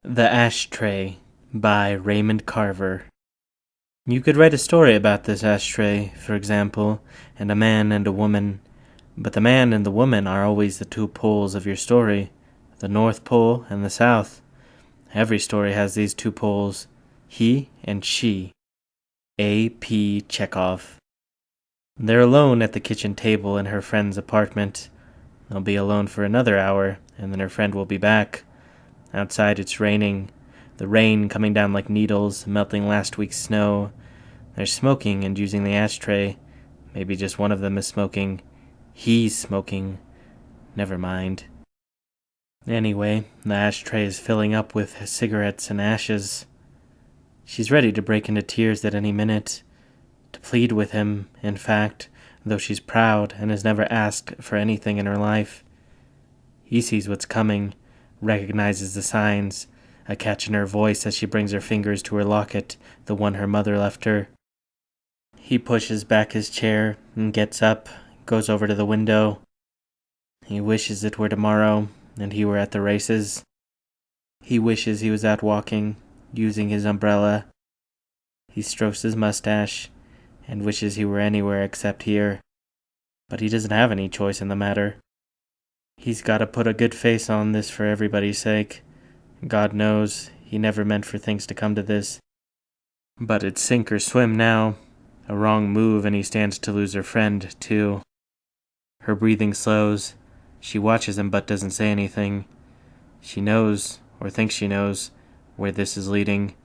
The Ashtray by Raymond Carver. You could write a story about this ashtray, for example, and a man and a woman, but the man and the woman are always the two poles of your story, the North Pole and the South. Every story has these two poles, he and she. A.P. Chekhov. They're alone at the kitchen table in her friend's apartment. They'll be alone for another hour, and then her friend will be back. Outside it's raining, the rain coming down like needles, melting last week's snow. They're smoking and using the ashtray. Maybe just one of them is smoking. He's smoking. Never mind. Anyway, the ashtray is filling up with cigarettes and ashes. She's ready to break into tears at any minute. To plead with him, in fact, though she's proud and has never asked for anything in her life. He sees what's coming, recognizes the signs, a catch in her voice as she brings her fingers to her locket, the one her mother left her. He pushes back his chair and gets up, goes over to the window. He wishes it were tomorrow and he were at the races. He wishes he was out walking, using his umbrella. He strokes his mustache and wishes he were anywhere except here. But he doesn't have any choice in the matter. He's got to put a good face on this for everybody's sake. God knows, he never meant for things to come to this. But it's sink or swim now. A wrong move and he stands to lose her friend, too. Her breathing slows. She watches him but doesn't say anything. She knows, or thinks she knows, where this is leading.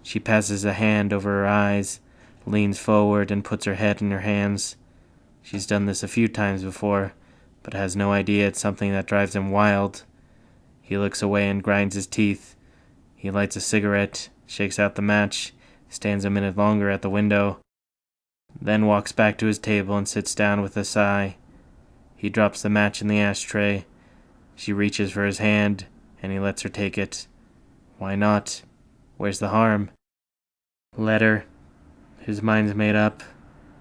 She passes a hand over her eyes, leans forward and puts her head in her hands. She's done this a few times before, but has no idea it's something that drives him wild. He looks away and grinds his teeth. He lights a cigarette, shakes out the match, stands a minute longer at the window, then walks back to his table and sits down with a sigh. He drops the match in the ashtray. She reaches for his hand, and he lets her take it. Why not? Where's the harm? Let her. His mind's made up.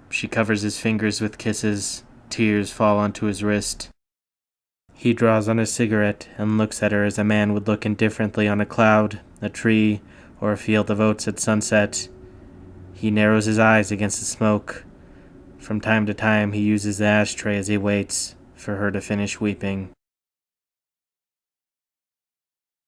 She covers his fingers with kisses. Tears fall onto his wrist. He draws on his cigarette and looks at her as a man would look indifferently on a cloud, a tree, or a field of oats at sunset. He narrows his eyes against the smoke. From time to time he uses the ashtray as he waits for her to finish weeping.